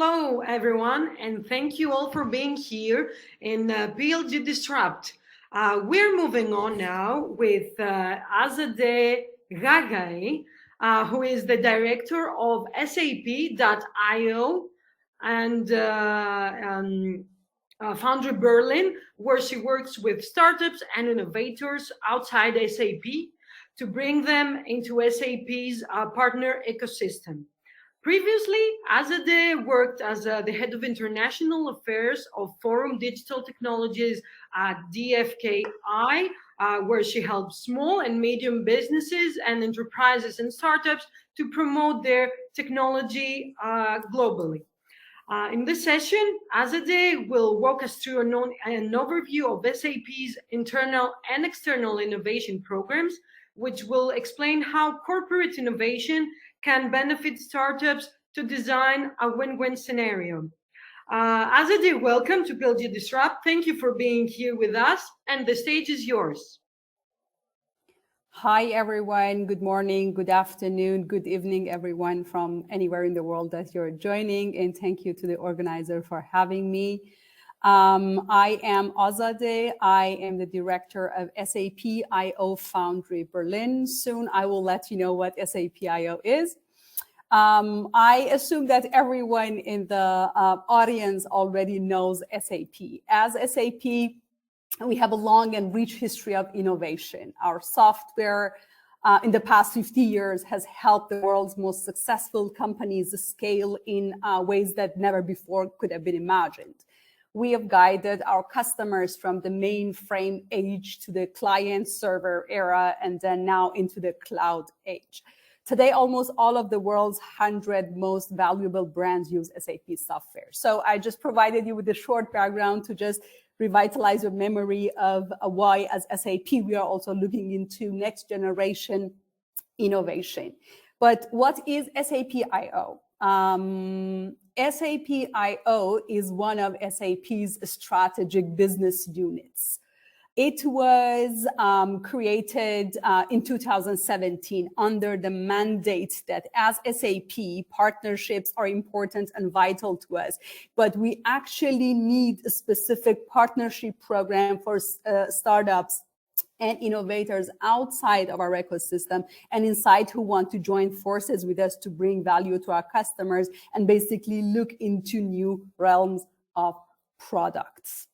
Hello, everyone, and thank you all for being here in PLG Disrupt. We're moving on now with Azadeh Ghahghaie, who is the director of SAP.io and Foundry Berlin, where she works with startups and innovators outside SAP to bring them into SAP's partner ecosystem. Previously, Azadeh worked as the head of international affairs of Forum Digital Technologies at DFKI, where she helps small and medium businesses and enterprises and startups to promote their technology globally. In this session, Azadeh will walk us through an overview of SAP's internal and external innovation programs, which will explain how corporate innovation can benefit startups to design a win-win scenario. Azadeh, welcome to PLG Disrupt. Thank you for being here with us, and the stage is yours. Hi, everyone. Good morning, good afternoon, good evening, everyone from anywhere in the world that you're joining. And thank you to the organizer for having me. I am Azadeh. I am the director of SAP IO Foundry Berlin. Soon I will let you know what SAP IO is. I assume that everyone in the audience already knows SAP. As SAP, we have a long and rich history of innovation. Our software in the past 50 years has helped the world's most successful companies scale in ways that never before could have been imagined. We have guided our customers from the mainframe age to the client server era and then now into the cloud age. Today, almost all of the world's 100 most valuable brands use SAP software. So I just provided you with a short background to just revitalize your memory of why, as SAP, we are also looking into next generation innovation. But what is SAP IO? SAP IO is one of SAP's strategic business units. It was created in 2017 under the mandate that as SAP, partnerships are important and vital to us, but we actually need a specific partnership program for startups and innovators outside of our ecosystem and inside who want to join forces with us to bring value to our customers and basically look into new realms of products.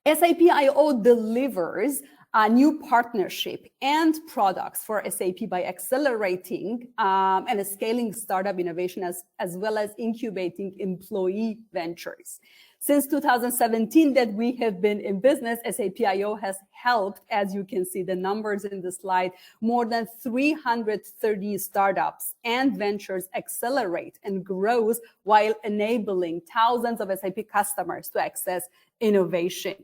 SAP IO delivers a new partnership and products for SAP by accelerating and scaling startup innovation as well as incubating employee ventures. Since 2017 that we have been in business, SAP IO has helped, as you can see the numbers in the slide, more than 330 startups and ventures accelerate and grows while enabling thousands of SAP customers to access innovation.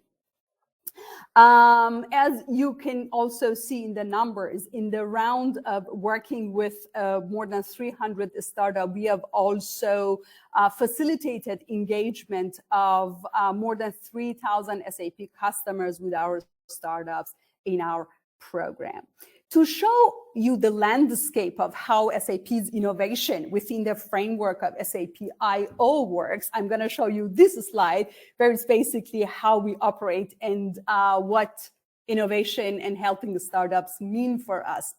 As you can also see in the numbers, in the round of working with more than 300 startups, we have also facilitated engagement of more than 3,000 SAP customers with our startups in our program. To show you the landscape of how SAP's innovation within the framework of SAP IO works, I'm going to show you this slide, where it's basically how we operate and what innovation and helping the startups mean for us.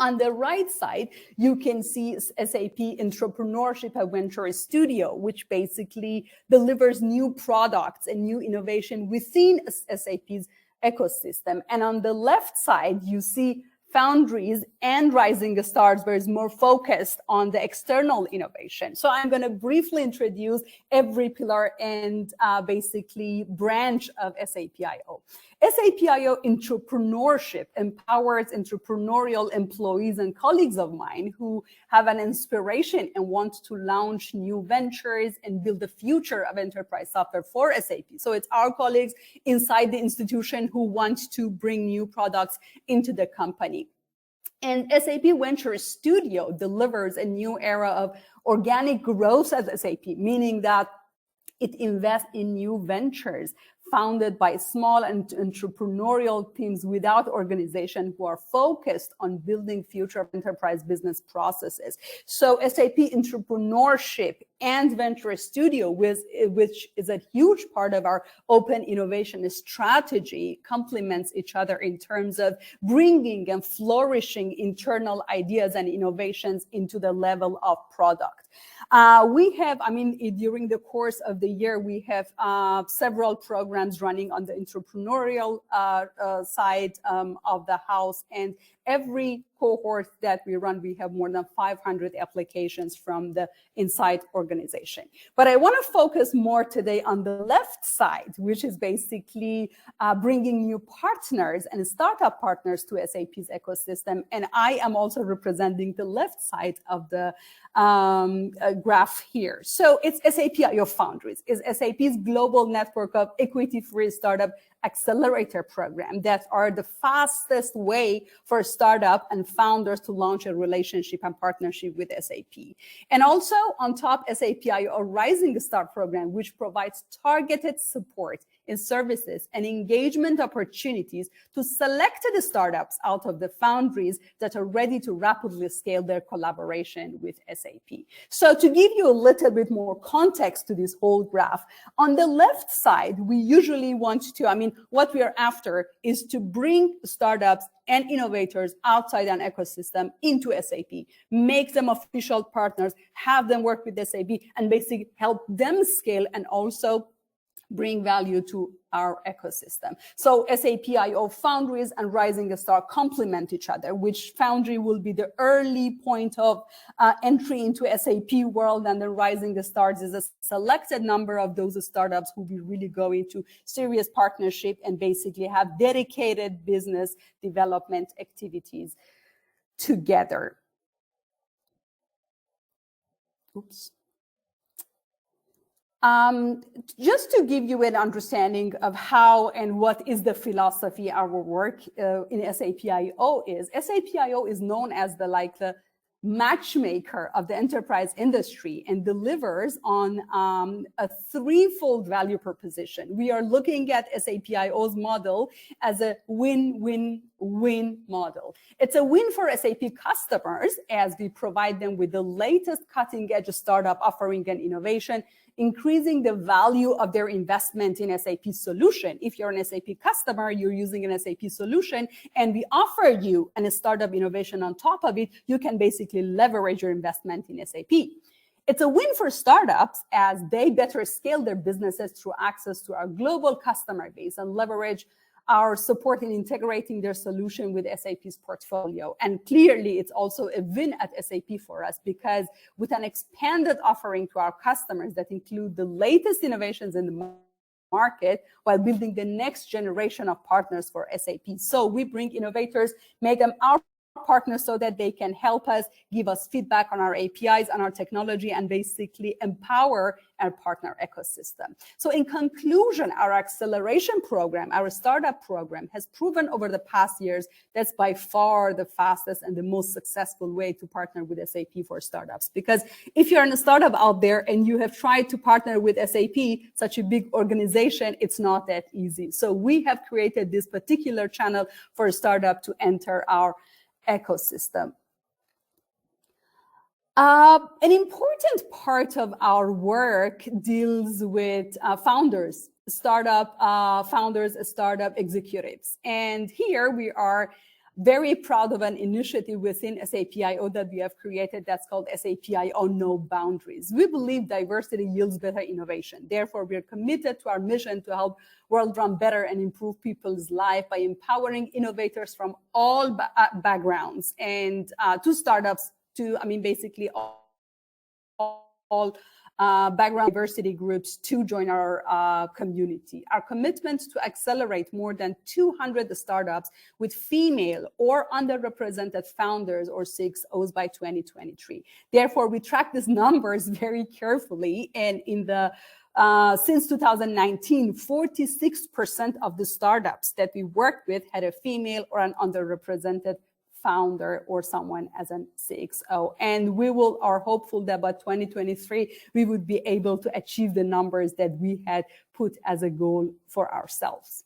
On the right side, you can see SAP Entrepreneurship Adventure Studio, which basically delivers new products and new innovation within SAP's ecosystem. And on the left side, you see Foundries and Rising Stars, where it's more focused on the external innovation. So I'm going to briefly introduce every pillar and basically branch of SAP IO. SAP IO Entrepreneurship empowers entrepreneurial employees and colleagues of mine who have an inspiration and want to launch new ventures and build the future of enterprise software for SAP. So it's our colleagues inside the institution who want to bring new products into the company. And SAP Venture Studio delivers a new era of organic growth as SAP, meaning that it invests in new ventures founded by small and entrepreneurial teams without organization who are focused on building future enterprise business processes. So SAP Entrepreneurship and Venture Studio, which is a huge part of our open innovation strategy, complements each other in terms of bringing and flourishing internal ideas and innovations into the level of product. We have, during the course of the year, we have several programs running on the entrepreneurial side of the house, and every cohort that we run, we have more than 500 applications from the inside organization. But I want to focus more today on the left side, which is basically bringing new partners and startup partners to SAP's ecosystem. And I am also representing the left side of the graph here. So it's SAP IO Foundries, is SAP's global network of equity-free startup accelerator program that are the fastest way for startup and founders to launch a relationship and partnership with SAP. And also on top, SAP IO Rising Star program, which provides targeted support in services and engagement opportunities to selected startups out of the foundries that are ready to rapidly scale their collaboration with SAP. So to give you a little bit more context to this whole graph, on the left side, we usually want to, what we are after is to bring startups and innovators outside an ecosystem into SAP, make them official partners, have them work with SAP, and basically help them scale and also bring value to our ecosystem. So SAP IO Foundries and Rising Star complement each other, which Foundry will be the early point of entry into SAP world, and then Rising Stars is a selected number of those startups who will really go into serious partnership and basically have dedicated business development activities together. Oops. Just to give you an understanding of how and what is the philosophy our work in SAP IO is, SAP IO is known as the matchmaker of the enterprise industry and delivers on a threefold value proposition. We are looking at SAP IO's model as a win-win-win model. It's a win for SAP customers as we provide them with the latest cutting-edge startup offering and innovation, increasing the value of their investment in SAP solution. If you're an SAP customer, you're using an SAP solution, and we offer you a startup innovation on top of it, you can basically leverage your investment in SAP. It's a win for startups as they better scale their businesses through access to our global customer base and leverage our support in integrating their solution with SAP's portfolio. And clearly, it's also a win at SAP for us because with an expanded offering to our customers that include the latest innovations in the market while building the next generation of partners for SAP. So we bring innovators, make them our partners so that they can help us, give us feedback on our APIs, on our technology, and basically empower our partner ecosystem. So in conclusion, our acceleration program, our startup program, has proven over the past years that's by far the fastest and the most successful way to partner with SAP for startups. Because if you're in a startup out there and you have tried to partner with SAP, such a big organization, it's not that easy. So we have created this particular channel for a startup to enter our ecosystem. An important part of our work deals with founders, startup executives. And here we are very proud of an initiative within SAP IO that we have created that's called SAP IO No Boundaries. We believe diversity yields better innovation. Therefore, we are committed to our mission to help world run better and improve people's life by empowering innovators from all backgrounds and to startups to, basically all background diversity groups to join our community. Our commitment to accelerate more than 200 startups with female or underrepresented founders or CXOs by 2023. Therefore, we track these numbers very carefully, and in the since 2019, 46% of the startups that we worked with had a female or an underrepresented founder or someone as an CXO. And we are hopeful that by 2023, we would be able to achieve the numbers that we had put as a goal for ourselves.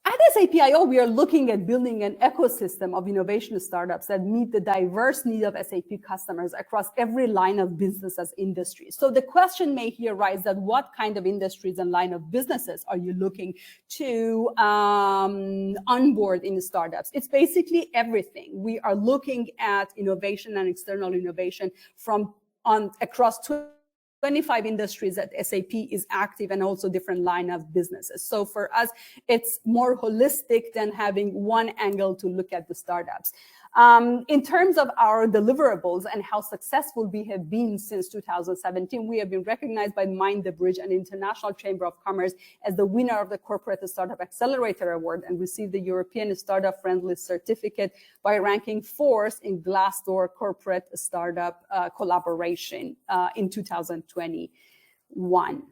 At SAP I/O, we are looking at building an ecosystem of innovation startups that meet the diverse needs of SAP customers across every line of business as industry. So the question may here arise that what kind of industries and line of businesses are you looking to onboard in startups? It's basically everything. We are looking at innovation and external innovation across 25 industries that SAP is active, and also different line of businesses. So for us, it's more holistic than having one angle to look at the startups. In terms of our deliverables and how successful we have been since 2017, we have been recognized by Mind the Bridge and International Chamber of Commerce as the winner of the Corporate Startup Accelerator Award, and received the European Startup Friendly Certificate by ranking 4th in Glassdoor Corporate Startup Collaboration in 2021.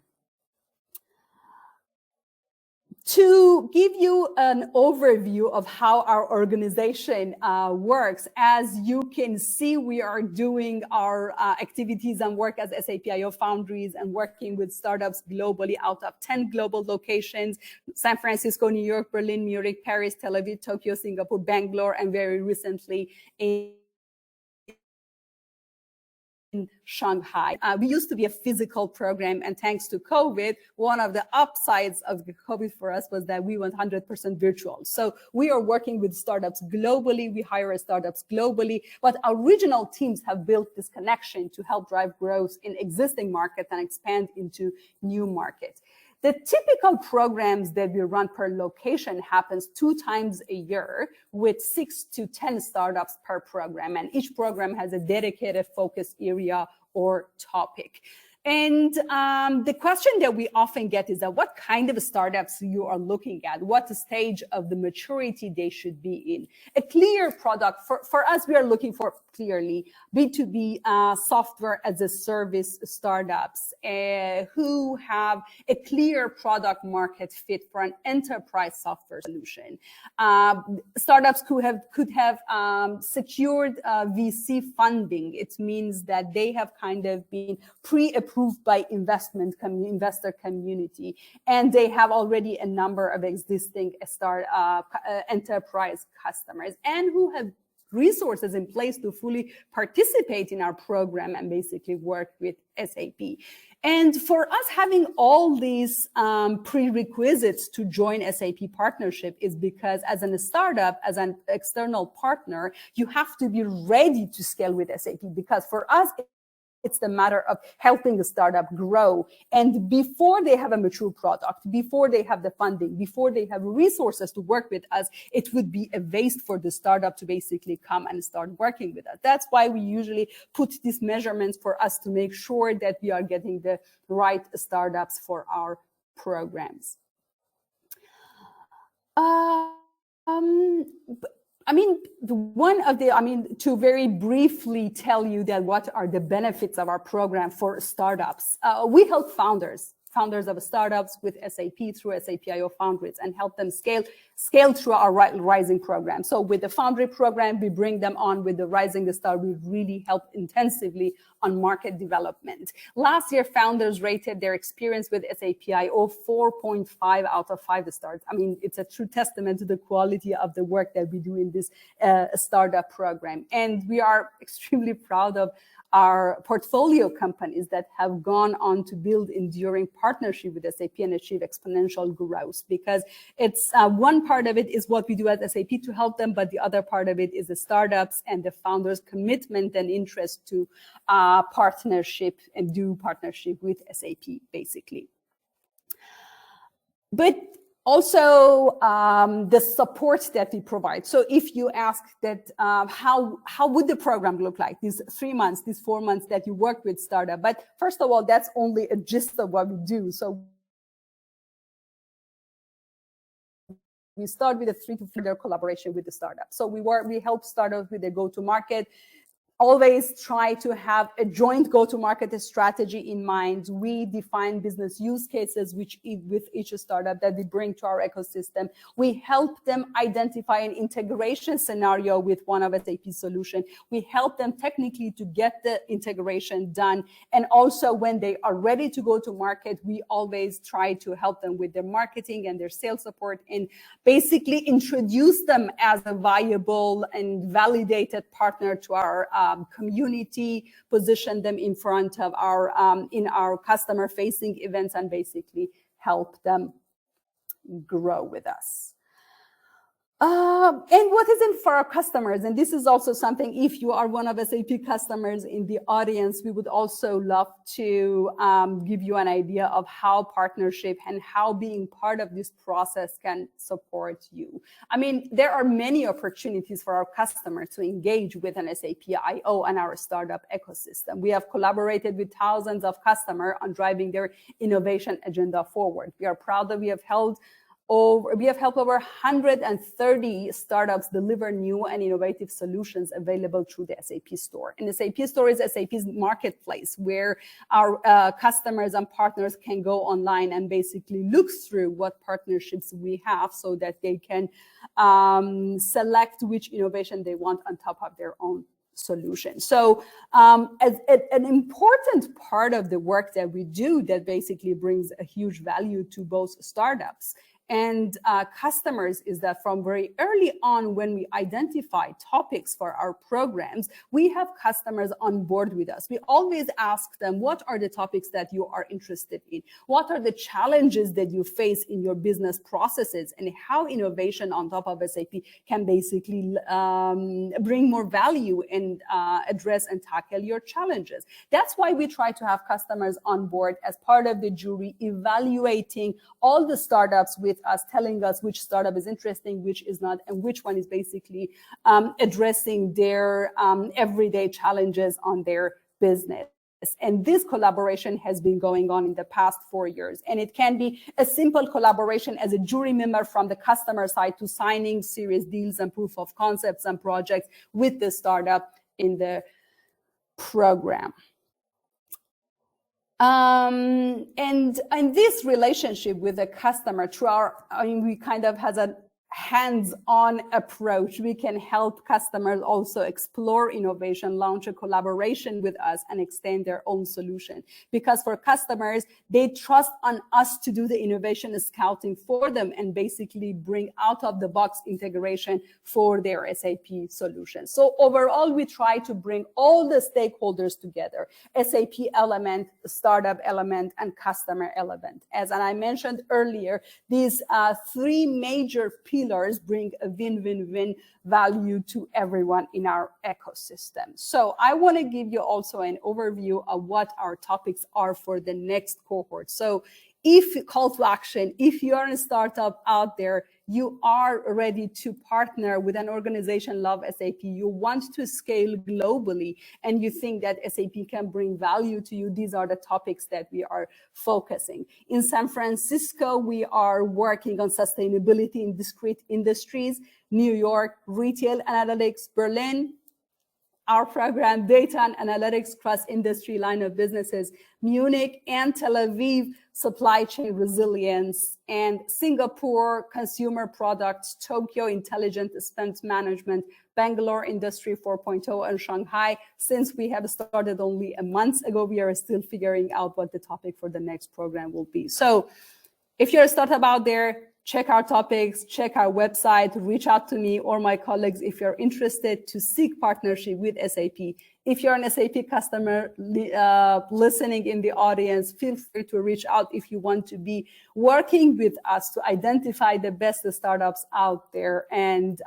To give you an overview of how our organization works, as you can see, we are doing our activities and work as SAP I/O Foundries and working with startups globally out of 10 global locations: San Francisco, New York, Berlin, Munich, Paris, Tel Aviv, Tokyo, Singapore, Bangalore, and very recently in Shanghai. We used to be a physical program, and thanks to COVID, one of the upsides of the COVID for us was that we went 100% virtual. So we are working with startups globally, we hire startups globally, but our regional teams have built this connection to help drive growth in existing markets and expand into new markets. The typical programs that we run per location happens 2 times a year with 6 to 10 startups per program. And each program has a dedicated focus area or topic. And the question that we often get is that what kind of startups you are looking at, what stage of the maturity they should be in. A clear product, for us, we are looking for clearly B2B software as a service startups who have a clear product market fit for an enterprise software solution. Startups could have secured VC funding. It means that they have kind of been pre-approved by investor community, and they have already a number of existing enterprise customers, and who have resources in place to fully participate in our program and basically work with SAP. And for us, having all these prerequisites to join SAP partnership is because as a startup, as an external partner, you have to be ready to scale with SAP, because for us, it's the matter of helping the startup grow. And before they have a mature product, before they have the funding, before they have resources to work with us, it would be a waste for the startup to basically come and start working with us. That's why we usually put these measurements for us to make sure that we are getting the right startups for our programs. To very briefly tell you that what are the benefits of our program for startups. We help founders of startups with SAP through SAP I/O Foundries and help them scale through our Rising program. So with the Foundry program, we bring them on. With the Rising Star, we really help intensively on market development. Last year, founders rated their experience with SAP I/O 4.5 out of 5 stars. I mean, it's a true testament to the quality of the work that we do in this startup program. And we are extremely proud of our portfolio companies that have gone on to build enduring partnership with SAP and achieve exponential growth, because it's one part of it is what we do at SAP to help them, but the other part of it is the startups and the founders' commitment and interest to partnership and do partnership with SAP, basically. But also the support that we provide. So if you ask that how would the program look like, these 3 months, these 4 months that you work with startup, but first of all, that's only a gist of what we do. So we start with a 3 to 4 year collaboration with the startup. So we help startups with their go-to-market, always try to have a joint go-to-market strategy in mind. We define business use cases with each startup that we bring to our ecosystem. We help them identify an integration scenario with one of SAP's solution. We help them technically to get the integration done. And also when they are ready to go to market, we always try to help them with their marketing and their sales support and basically introduce them as a viable and validated partner to our community, position them in front of our in our customer facing events, and basically help them grow with us. And what is it for our customers? And this is also something, if you are one of SAP customers in the audience, we would also love to give you an idea of how partnership and how being part of this process can support you. I mean, there are many opportunities for our customers to engage with an SAP IO and our startup ecosystem. We have collaborated with thousands of customers on driving their innovation agenda forward. We are proud that we have helped over 130 startups deliver new and innovative solutions available through the SAP Store. And the SAP Store is SAP's marketplace where our customers and partners can go online and basically look through what partnerships we have so that they can select which innovation they want on top of their own solution. So an important part of the work that we do that basically brings a huge value to both startups and customers is that from very early on, when we identify topics for our programs, we have customers on board with us. We always ask them, what are the topics that you are interested in? What are the challenges that you face in your business processes, and how innovation on top of SAP can basically bring more value and address and tackle your challenges. That's why we try to have customers on board as part of the jury, evaluating all the startups with us, telling us which startup is interesting, which is not, and which one is basically addressing their everyday challenges on their business. And this collaboration has been going on in the past 4 years. And it can be a simple collaboration as a jury member from the customer side to signing serious deals and proof of concepts and projects with the startup in the program. And this relationship with the customer through we kind of has a hands-on approach. We can help customers also explore innovation, launch a collaboration with us, and extend their own solution. Because for customers, they trust on us to do the innovation scouting for them and basically bring out-of-the-box integration for their SAP solution. So overall, we try to bring all the stakeholders together: SAP element, startup element, and customer element. As I mentioned earlier, these three major pillars bring a win-win-win value to everyone in our ecosystem. So I want to give you also an overview of what our topics are for the next cohort. So if call to action, if you are a startup out there, you are ready to partner with an organization love SAP, you want to scale globally, and you think that SAP can bring value to you, these are the topics that we are focusing. In San Francisco, we are working on sustainability in discrete industries. New York, retail analytics. Berlin, our program, data and analytics cross-industry line of businesses. Munich and Tel Aviv, supply chain resilience. And Singapore, consumer products. Tokyo, intelligent spend management. Bangalore, Industry 4.0, and Shanghai. Since we have started only a month ago, we are still figuring out what the topic for the next program will be. So if you're a startup out there, check our topics, check our website, reach out to me or my colleagues if you're interested to seek partnership with SAP. If you're an SAP customer listening in the audience, feel free to reach out if you want to be working with us to identify the best startups out there and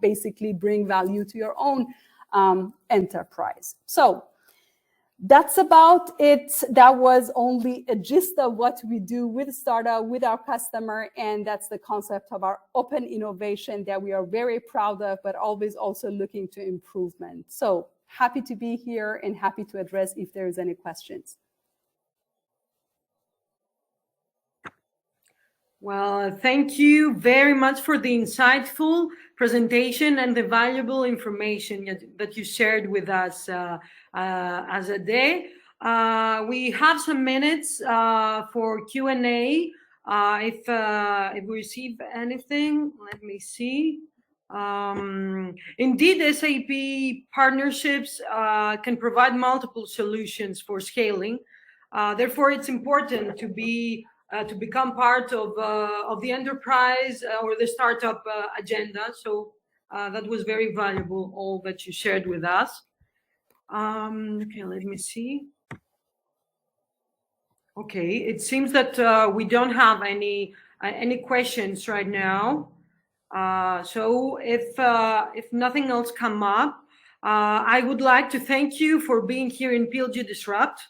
basically bring value to your own enterprise. So that's about it. That was only a gist of what we do with startup, with our customer, and that's the concept of our open innovation that we are very proud of, but always also looking to improvement. So happy to be here and happy to address if there is any questions. Well, thank you very much for the insightful presentation and the valuable information that you shared with us, Azadeh. We have some minutes for Q&A. If we receive anything, let me see. Indeed, SAP partnerships can provide multiple solutions for scaling. Therefore, it's important to become part of the enterprise or the startup agenda. So that was very valuable, all that you shared with us. Okay, let me see. Okay, it seems that we don't have any questions right now. So if nothing else come up, I would like to thank you for being here in PLG Disrupt.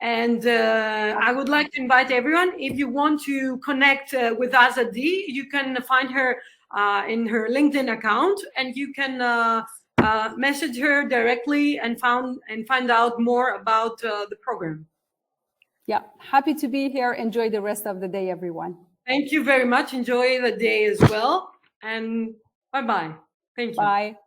And I would like to invite everyone, if you want to connect with Azadeh, you can find her in her LinkedIn account, and you can message her directly and find out more about the program. Yeah, happy to be here. Enjoy the rest of the day, everyone. Thank you very much. Enjoy the day as well. And bye-bye. Thank you. Bye.